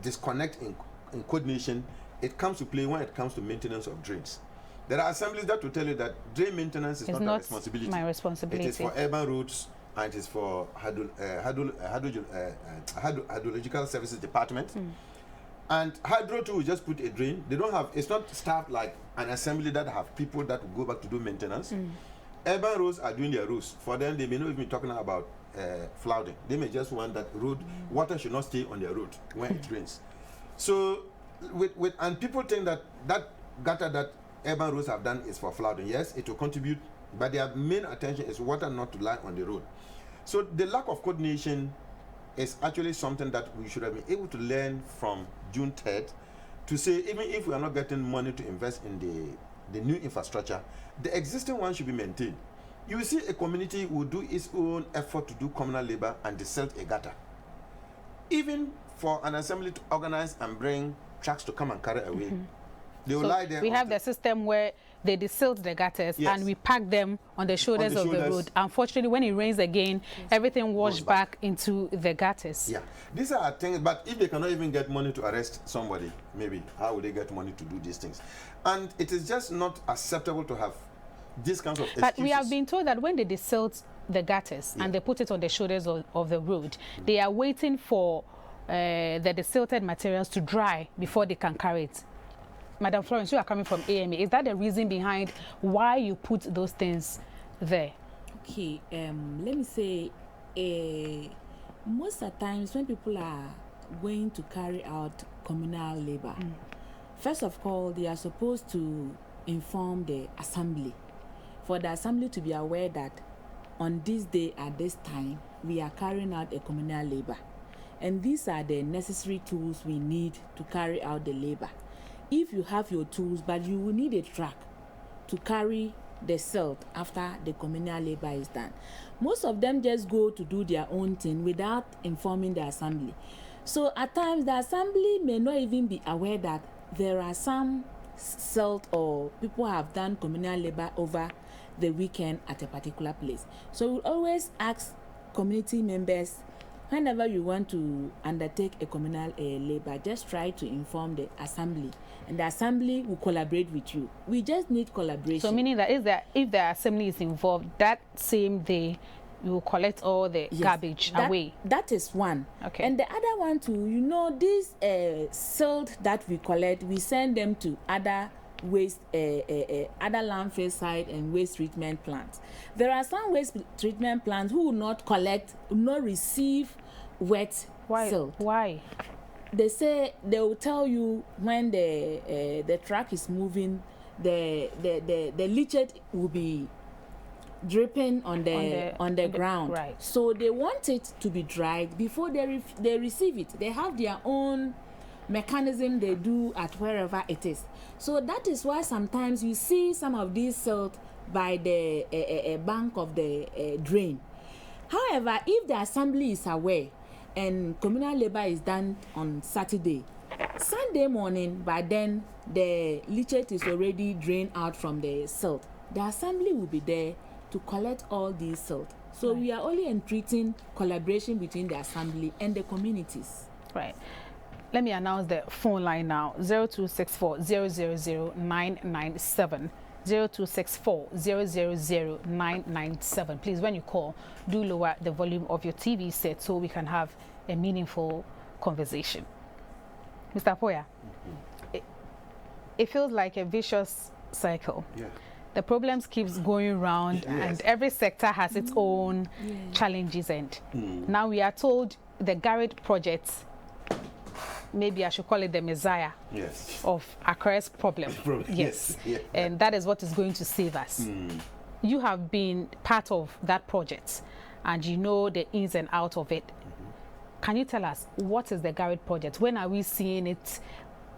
disconnect in coordination. It comes to play when it comes to maintenance of drains. There are assemblies that will tell you that drain maintenance is not my responsibility. My responsibility. It is for urban roads, and it is for hydrological services department. And hydro too will just put a drain. They don't have, it's not staffed like an assembly that have people that will go back to do maintenance. Urban roads are doing their roads. For them, they may not even be talking about flooding. They may just want that road, water should not stay on their road when it rains. So, and people think that gutter that urban roads have done is for flooding. Yes, it will contribute, but their main attention is water not to lie on the road. So the lack of coordination is actually something that we should have been able to learn from June 3rd to say, even if we are not getting money to invest in the new infrastructure, the existing one should be maintained. You will see a community will do its own effort to do communal labor and desilt a gutter. Even for an assembly to organize and bring trucks to come and carry away, they will lie there. We have the system where they desilt the gutters, Yes. and we pack them on the shoulders of the road. Unfortunately, when it rains again, everything washed back into the gutters. Yeah, these are things, but if they cannot even get money to arrest somebody, maybe how will they get money to do these things? And it is just not acceptable to have these kinds of excuses. But we have been told that when they desilt the gutters and they put it on the shoulders of the road, they are waiting for the desilted materials to dry before they can carry it. Madam Florence, you are coming from AMA. Is that the reason behind why you put those things there? Okay, let me say, most of the times when people are going to carry out communal labor, first of all, they are supposed to inform the assembly, for the assembly to be aware that on this day at this time, we are carrying out a communal labor. And these are the necessary tools we need to carry out the labor. If you have your tools, but you will need a truck to carry the silt after the communal labor is done. Most of them just go to do their own thing without informing the assembly. So at times the assembly may not even be aware that there are some silt or people have done communal labor over the weekend at a particular place. So we always ask community members, whenever you want to undertake a communal labor, just try to inform the assembly, and the assembly will collaborate with you. We just need collaboration. So meaning that if the assembly is involved, that same day you will collect all the garbage away. That is one. Okay. And the other one too, you know, this silt that we collect, we send them to other waste, other landfill site and waste treatment plants. There are some waste treatment plants who will not collect, will not receive wet silt. Why? They say they will tell you when the truck is moving, the leachate will be dripping on the ground. Right. So they want it to be dried before they receive it. They have their own mechanism they do at wherever it is. So that is why sometimes you see some of these silt by the bank of the drain. However, if the assembly is aware and communal labor is done on Saturday, Sunday morning, by then the leachate is already drained out from the silt. The assembly will be there to collect all these silt. So we are only entreating collaboration between the assembly and the communities. Right. Let me announce the phone line now. 0264 000 997. 0264 000 997. Please, when you call, do lower the volume of your TV set so we can have a meaningful conversation. Mr. Apoya, it feels like a vicious cycle. Yeah. The problems keeps going round, and every sector has its own challenges. And now we are told the Garrett project, maybe I should call it the messiah of Accra's problem. Yes. And that is what is going to save us. You have been part of that project and you know the ins and outs of it. Can you tell us, what is the Garrett project? When are we seeing it?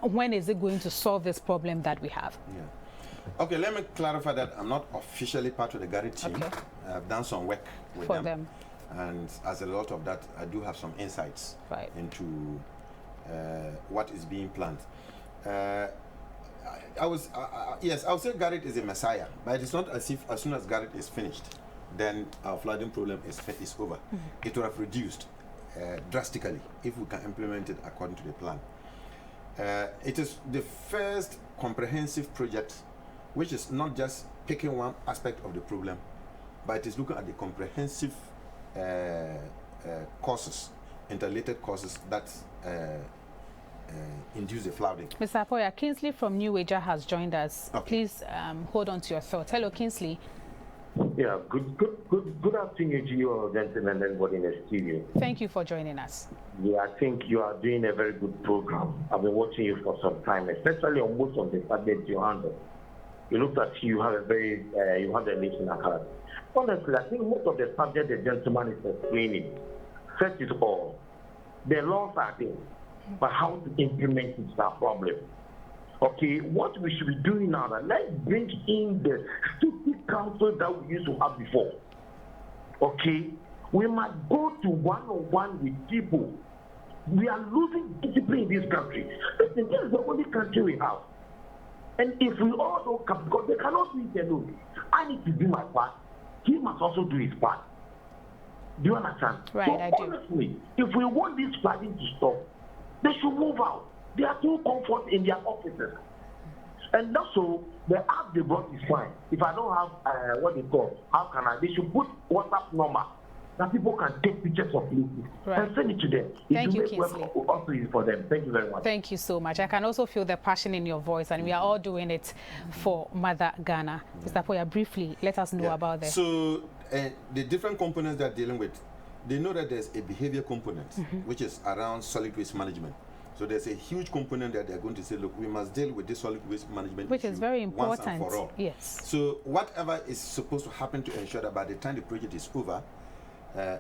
When is it going to solve this problem that we have? Okay, let me clarify that I'm not officially part of the Garrett team. Okay. I've done some work with them. And as a result of that, I do have some insights into what is being planned. Yes, I would say Garrett is a messiah, but it's not as if as soon as Garrett is finished, then our flooding problem is over. It will have reduced drastically if we can implement it according to the plan. It is the first comprehensive project which is not just picking one aspect of the problem, but it is looking at the comprehensive causes, interrelated causes that induce the flooding. Mr. Apoya, Kingsley from New Wager has joined us. Please hold on to your thoughts. Hello, Kingsley. Yeah, good afternoon to you, gentlemen, and everybody in the studio. Thank you for joining us. Yeah, I think you are doing a very good program. I've been watching you for some time, especially on most of the subjects you handle. You look at you have a very, you have the nation at heart. Honestly, I think most of the subjects the gentleman is explaining, first is all, the laws are there, but how to implement it is our problem. Okay, what we should be doing now, let's bring in the stupid council that we used to have before. Okay, we must go to one-on-one with people. We are losing discipline in this country. Listen, this is the only country we have. And if we all don't come, because they cannot do it alone, I need to do my part. He must also do his part. Do you understand? Right, so I do. Honestly, if we want this flooding to stop, they should move out. They are too comfort in their offices. And also, the app they brought is fine. If I don't have what they call, how can I? They should put WhatsApp number that people can take pictures of places and send it to them. Thank you, Kingsley. Also is for them. Thank you very much. Thank you so much. I can also feel the passion in your voice, and we are all doing it for Mother Ghana. Mr. Apoya, briefly, let us know about this. So, the different components they're dealing with, they know that there's a behavior component, which is around solid waste management. So there's a huge component that they're going to say, look, we must deal with this solid waste management which is very important. Once and for all. Yes. So whatever is supposed to happen to ensure that by the time the project is over,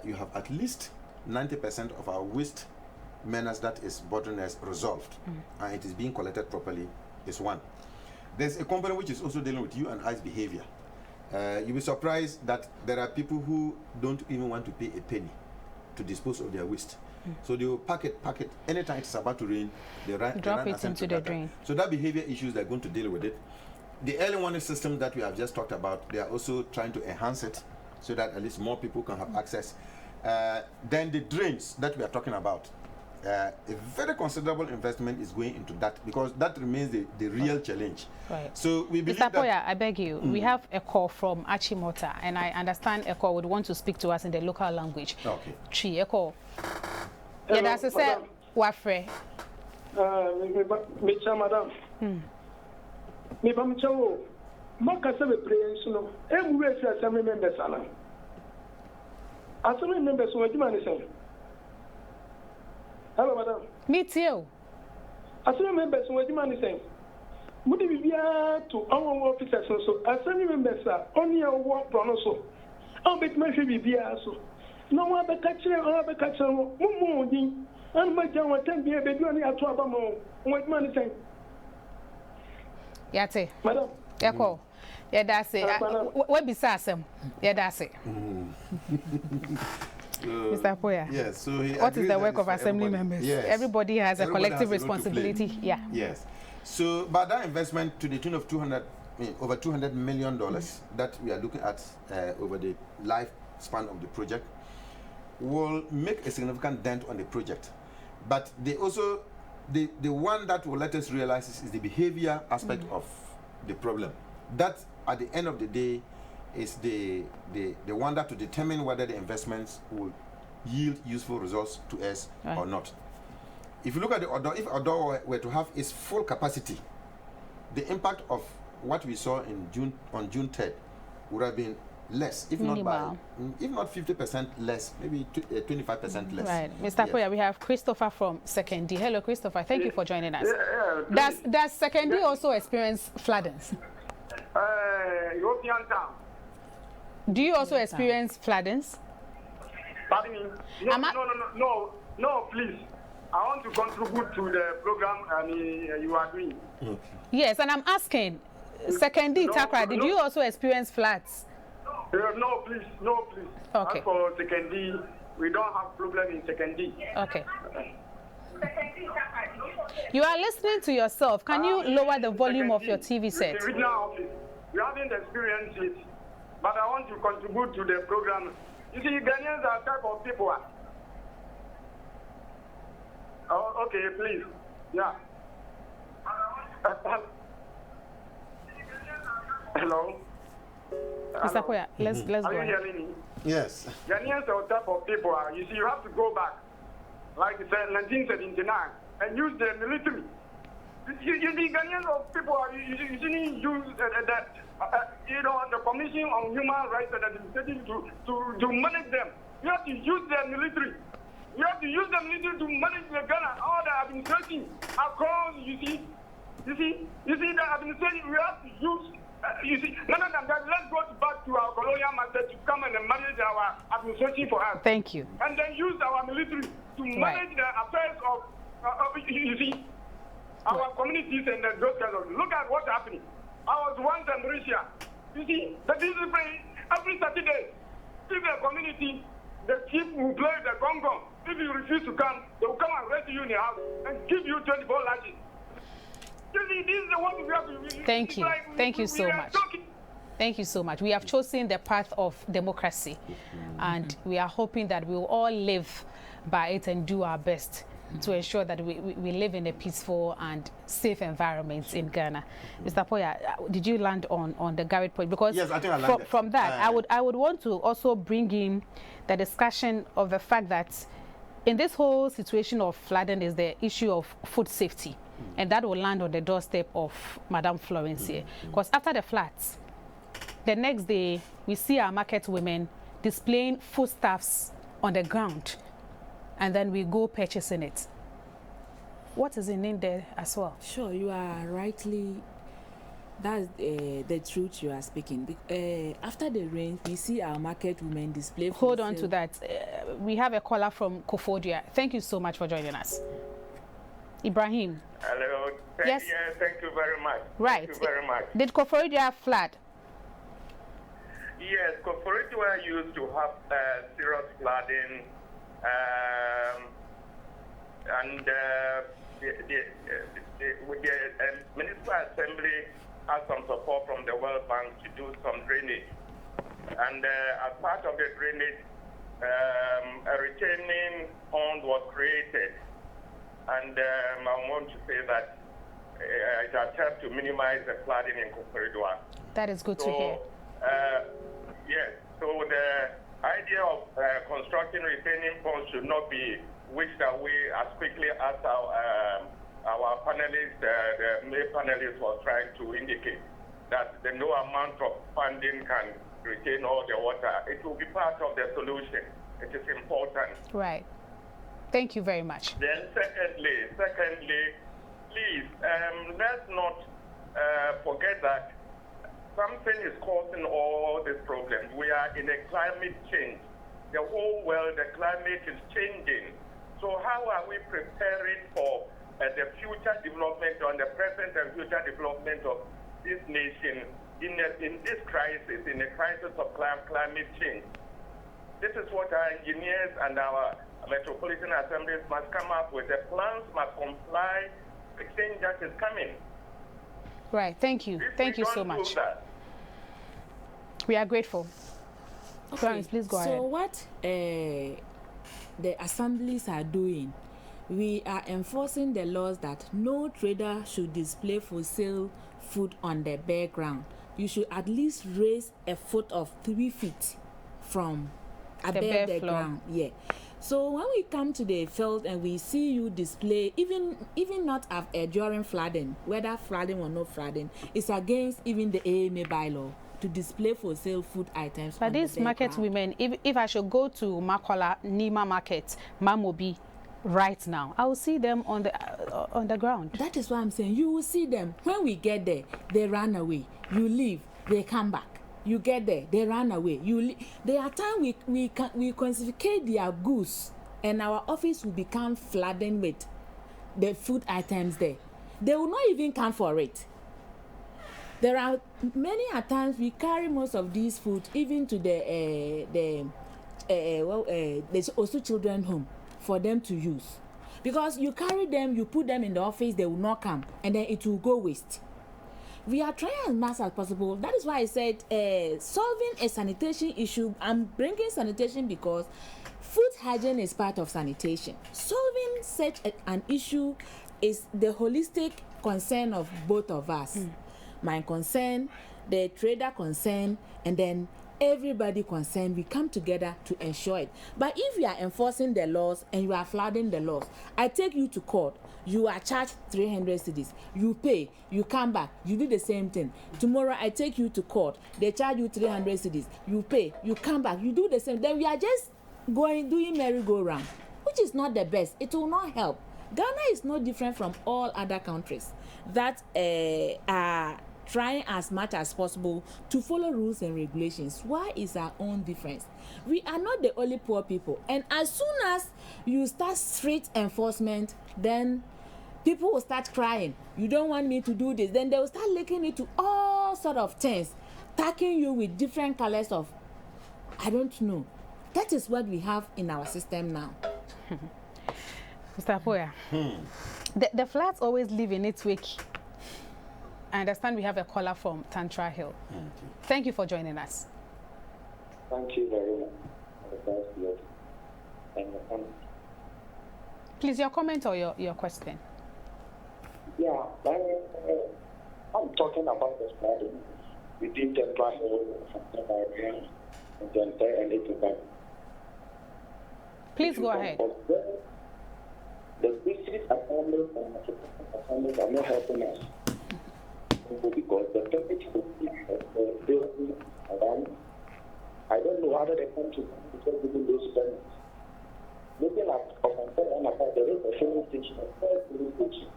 you have at least 90% of our waste menace that is bottlenecks resolved, and it is being collected properly is one. There's a component which is also dealing with you and I's behavior. You'll be surprised that there are people who don't even want to pay a penny to dispose of their waste. So they will pack it. Anytime it's about to rain, they drop it into the drain. So that behavior issues, they're going to deal with it. The early warning system that we have just talked about, they are also trying to enhance it so that at least more people can have access. Then the drains that we are talking about, a very considerable investment is going into that, because that remains the real challenge. Right. So we believe Mr. Apoya, I beg you, we have a call from Achimota, and I understand a call would want to speak to us in the local language. Okay. Chi, a call. Yeah, that's a say, Wafre. Madam. Me bamichawo. Maka sebe prayers no. Emu we say assembly members ana. Assembly members so what you say? Hello, madam. Meet you. Assembly members what you say? Mudi bibia to our officers so assembly members are only a work pronoso. I'll bet my bibia so. No one be catching or be catching mumu and my John will tell me a baby only at Twabamo. What man is saying? Yate. Madam. Echo. Yeah, that's it. What besides him? Yeah, that's it. Mr. Apoya. Yes. So what is the work of assembly members? Yes. Everybody has a collective has a role to responsibility. play. Yeah. Yes. So, but that investment to the tune of over $200 million that we are looking at over the lifespan of the project will make a significant dent on the project. But they also, the one that will let us realize is the behavior aspect of the problem. That, at the end of the day, is the one that to determine whether the investments will yield useful results to us or not. If you look at the Odo, if Odo were to have its full capacity, the impact of what we saw on June 3rd would have been less, if not 50% less, maybe 25% less. Right, Mr. Apoya, we have Christopher from Sekondi. Hello, Christopher. Thank you for joining us. Does Sekondi also experience floodings? European town. Do you also experience floodings? Pardon me? No, please. I want to contribute to the program you are doing. Okay. Yes, and I'm asking, Sekondi, Takra, did you also experience floods? No, please. Okay. As for Sekondi, we don't have problem in Sekondi. Okay. You are listening to yourself. Can you lower the volume of your TV set? The regional office. We haven't experienced it, but I want to contribute to the program. You see, Ghanaians are type of people. Oh, okay, please. Yeah. Hello. Mr. Apoya, let's go. Are you hearing me? Yes. Ghanaians are type of people. You see, you have to go back, like I said, 1979, and use the military. You see, Ghanaians of people are using the Commission on Human Rights and Administration to manage them. You have to use the military. You have to use the military to manage the Ghana, all the administration across. You see the administration. We have to use. None of them. Let's go back to our colonial master to come and manage our administration for us. Thank you. And then use our military to manage the affairs of our communities and those kinds of. Look at what's happening. I was once in Mauritius. You see, the discipline every Saturday. If the community, the chief will play the gong. If you refuse to come, they will come and arrest you in the house and give you 24 lashes. You see, this is the one we have to. Thank you. Thank you so much. Thank you so much. We have chosen the path of democracy, and we are hoping that we will all live by it and do our best to ensure that we live in a peaceful and safe environment in Ghana. Mr. Apoya, did you land on the Garrett point? Because yes, I think I landed. From that, I would want to also bring in the discussion of the fact that in this whole situation of flooding is the issue of food safety, and that will land on the doorstep of Madam Florence here. Because after the floods, the next day we see our market women displaying foodstuffs on the ground, and then we go purchasing it. What is in there as well? Sure, you are rightly. That's the truth you are speaking. After the rain, we see our market women display. Hold on to that. We have a caller from Kofodia. Thank you so much for joining us. Ibrahim. Hello. Yes. Thank you very much. Right. Thank you very much. Did Kofodia flood? Yes, Koforidua used to have serious flooding, and the Municipal Assembly had some support from the World Bank to do some drainage. And as part of the drainage, a retaining pond was created. And I want to say that it attempts to minimize the flooding in Koforidua. That is good to hear. Yes, so the idea of constructing retaining ponds should not be wished away as quickly as our panelists, the main panelists was trying to indicate, that the no amount of funding can retain all the water. It will be part of the solution. It is important. Right. Thank you very much. Then secondly, please, let's not forget that something is causing all these problems. We are in a climate change. The whole world, the climate is changing. So how are we preparing for the future development and the present and future development of this nation in this crisis, in the crisis of climate change. This is what our engineers and our metropolitan assemblies must come up with. The plans must comply with the change that is coming. Right, thank you. Thank you so much. We are grateful. Okay. Clarence, please go ahead. So what the assemblies are doing, we are enforcing the laws that no trader should display for sale food on the bare ground. You should at least raise a foot of 3 feet from above the ground. Yeah. So when we come to the field and we see you display, even not during flooding, whether flooding or no flooding, it's against even the AMA bylaw to display for sale food items. But these market women, if I should go to Makola Nima Market, Mamobi, right now, I will see them on the ground. That is what I'm saying. You will see them. When we get there, they run away. You leave, they come back. You get there, they run away. There are times we confiscate their goods, and our office will become flooding with the food items there. They will not even come for it. There are many times we carry most of these food even to there's also children home for them to use, because you carry them, you put them in the office, they will not come, and then it will go waste. We are trying as much as possible. That is why I said solving a sanitation issue. I'm bringing sanitation because food hygiene is part of sanitation. Solving such an issue is the holistic concern of both of us. My concern, the trader concern, and then everybody concerned. We come together to ensure it. But if you are enforcing the laws and you are flooding the laws, I take you to court. You are charged 300 cedis. You pay. You come back. You do the same thing. Tomorrow I take you to court. They charge you 300 cedis. You pay. You come back. You do the same. Then we are just doing merry-go-round, which is not the best. It will not help. Ghana is no different from all other countries that are trying as much as possible to follow rules and regulations. Why is our own difference? We are not the only poor people. And as soon as you start strict enforcement, then people will start crying. You don't want me to do this. Then they will start linking it to all sort of things, tagging you with different colors of, I don't know. That is what we have in our system now. Mr. Apoya, the floods always live in its wake. I understand we have a caller from Tantra Hill. Thank you for joining us. Thank you very much. Please, your comment or your question? Yeah, I'm talking about the flooding within Tantra Hill and then Please go ahead. The district assemblies and assemblies are not helping us because the temperature is building around. I don't know how they come to giving those permits. Looking at about there is a filling station, a third filling station.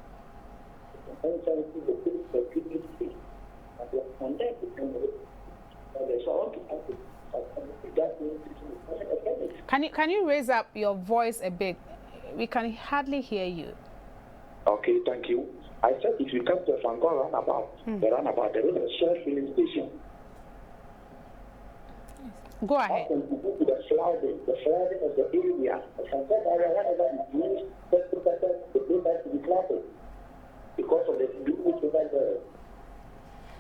And they are condemned to come with it. So I want to ask Can you raise up your voice a bit? We can hardly hear you. Okay, thank you. I said if you come to Fangon roundabout, the roundabout, there is a shared filling station. Go ahead. To go to the flooding of the area, the Fangon area, whenever it means 30%, the place has to be flooded because of the duplicate over there.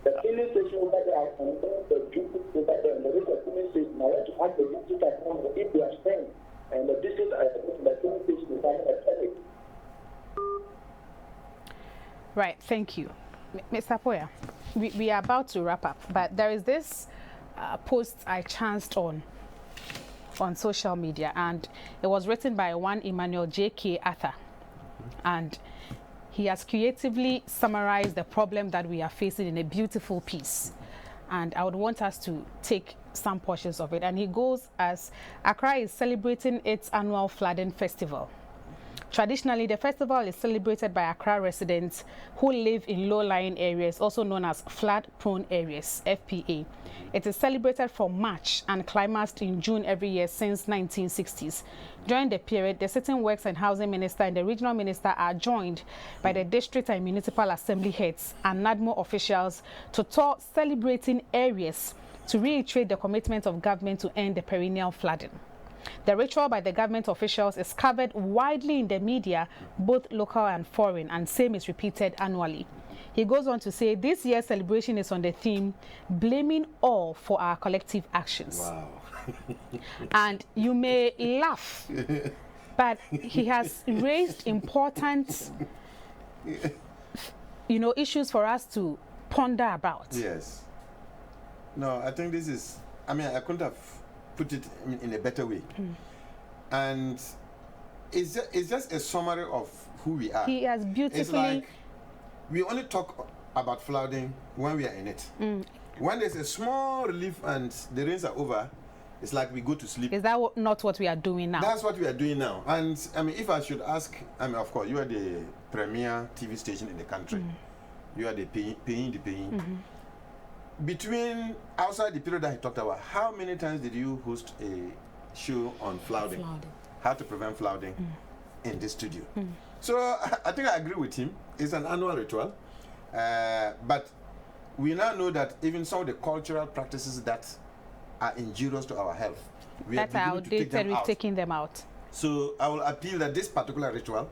The filling station over there, I condemn the duplicate over there, and there is a filling station. I want to ask the district account if they are spent, and the district the filling station is having a credit. Right, thank you. Mr. Apoya, we are about to wrap up, but there is this post I chanced on social media, and it was written by one Emmanuel J.K. Arthur, and he has creatively summarized the problem that we are facing in a beautiful piece, and I would want us to take some portions of it. And he goes as Accra is celebrating its annual flooding festival. Traditionally, the festival is celebrated by Accra residents who live in low-lying areas, also known as flood-prone areas, FPA. It is celebrated from March and climaxed in June every year since 1960s. During the period, the Sitting Works and Housing Minister and the Regional Minister are joined by the district and municipal assembly heads and NADMO officials to tour celebrating areas to reiterate the commitment of government to end the perennial flooding. The ritual by the government officials is covered widely in the media, both local and foreign, and same is repeated annually. He goes on to say this year's celebration is on the theme, blaming all for our collective actions. Wow. And you may laugh, but he has raised important, issues for us to ponder about. Yes. No, I think this is, I couldn't have put it in a better way. And it's just a summary of who we are. He has beautifully... It's like we only talk about flooding when we are in it. When there's a small relief and the rains are over, it's like we go to sleep. Is that not what we are doing now? That's what we are doing now. And if I should ask, of course, you are the premier TV station in the country. You are the paying. Between outside the period that he talked about, how many times did you host a show on flooding? How to prevent flooding in this studio? So I think I agree with him. It's an annual ritual, but we now know that even some of the cultural practices that are injurious to our health, we are outdated. We've taken them out. So I will appeal that this particular ritual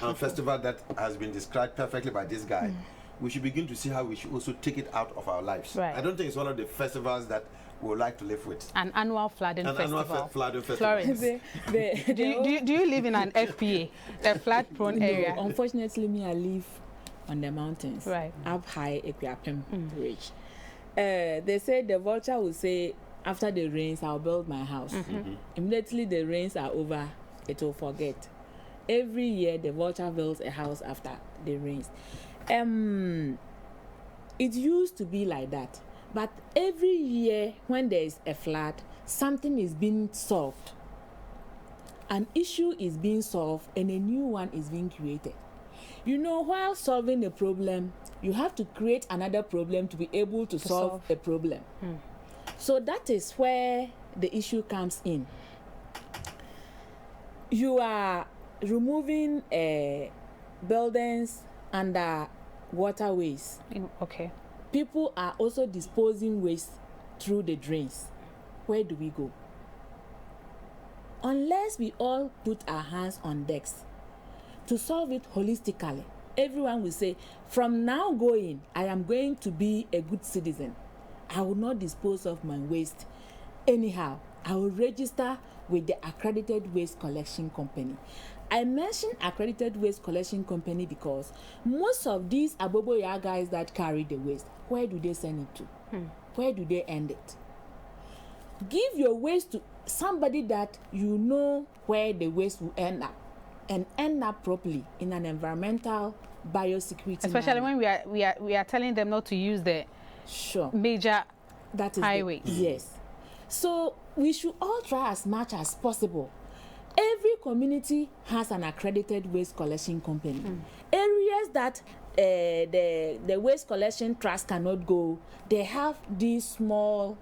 and festival that has been described perfectly by this guy, we should begin to see how we should also take it out of our lives. Right. I don't think it's one of the festivals that we would like to live with. An annual flooding festival. Annual flooding festival. Florence, do you live in an FPA, a flood-prone area? Unfortunately, I live on the mountains, right, up high Equiapem Ridge. They say the vulture will say, after the rains, I'll build my house. Immediately the rains are over, it will forget. Every year, the vulture builds a house after the rains. It used to be like that, but every year when there is a flood, something is being solved. An issue is being solved and a new one is being created. While solving a problem, you have to create another problem to be able to solve a problem. So that is where the issue comes in. You are removing buildings under waterways. Okay. People are also disposing waste through the drains. Where do we go? Unless we all put our hands on decks to solve it holistically, everyone will say, from now going, I am going to be a good citizen. I will not dispose of my waste anyhow. I will register with the accredited waste collection company. I mention accredited waste collection company because most of these Aboboya guys that carry the waste, where do they send it to? Where do they end it? Give your waste to somebody that you know where the waste will end up, and end up properly in an environmental biosecurity. Especially manner. when we are telling them not to use the major highway. Yes. So we should all try as much as possible. Every community has an accredited waste collection company. Areas that the waste collection trust cannot go, they have these small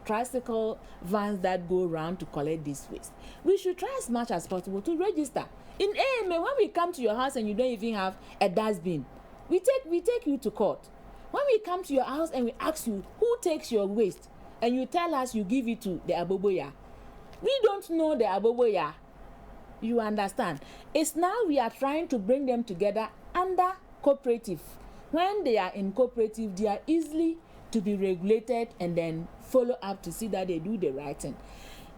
tricycle vans that go around to collect this waste. We should try as much as possible to register. In AMA, when we come to your house and you don't even have a dustbin, we take you to court. When we come to your house and we ask you who takes your waste, and you tell us you give it to the Aboboya, we don't know the Aboboya. You understand? It's now we are trying to bring them together under cooperative. When they are in cooperative, they are easily to be regulated and then follow up to see that they do the right thing.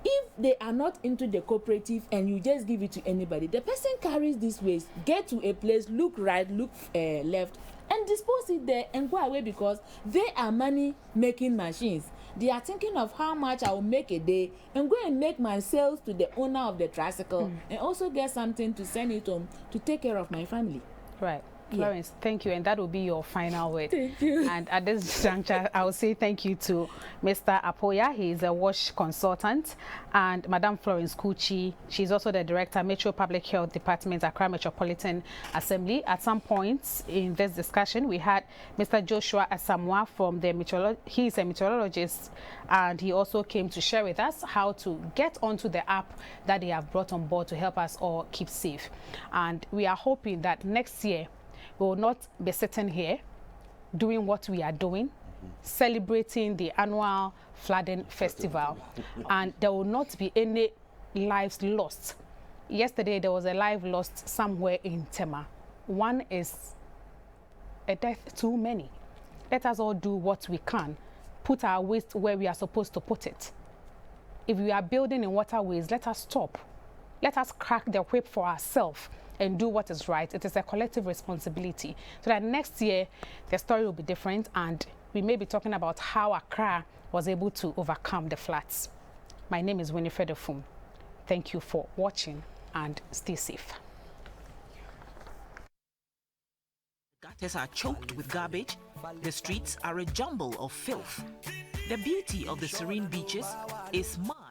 If they are not into the cooperative and you just give it to anybody, the person carries this waste, get to a place, look right, look left, and dispose it there and go away because they are money-making machines. They are thinking of how much I will make a day and go and make my sales to the owner of the tricycle and also get something to send it home to take care of my family. Right. Florence, thank you, and that will be your final word. Thank you. And at this juncture, I will say thank you to Mr. Apoya. He is a WASH consultant, and Madam Florence Kuchi. She's also the Director, Metro Public Health Department, Accra Metropolitan Assembly. At some points in this discussion, we had Mr. Joshua Asamoah from the he is a meteorologist, and he also came to share with us how to get onto the app that they have brought on board to help us all keep safe. And we are hoping that next year we will not be sitting here doing what we are doing, celebrating the annual flooding festival, and there will not be any lives lost. Yesterday there was a life lost somewhere in Tema. One is a death too many. Let us all do what we can, put our waste where we are supposed to put it. If we are building in waterways, let us stop. Let us crack the whip for ourselves and do what is right. It is a collective responsibility. So that next year, the story will be different, and we may be talking about how Accra was able to overcome the floods. My name is Winifred Efum. Thank you for watching, and stay safe. Gutters are choked with garbage. The streets are a jumble of filth. The beauty of the serene beaches is marked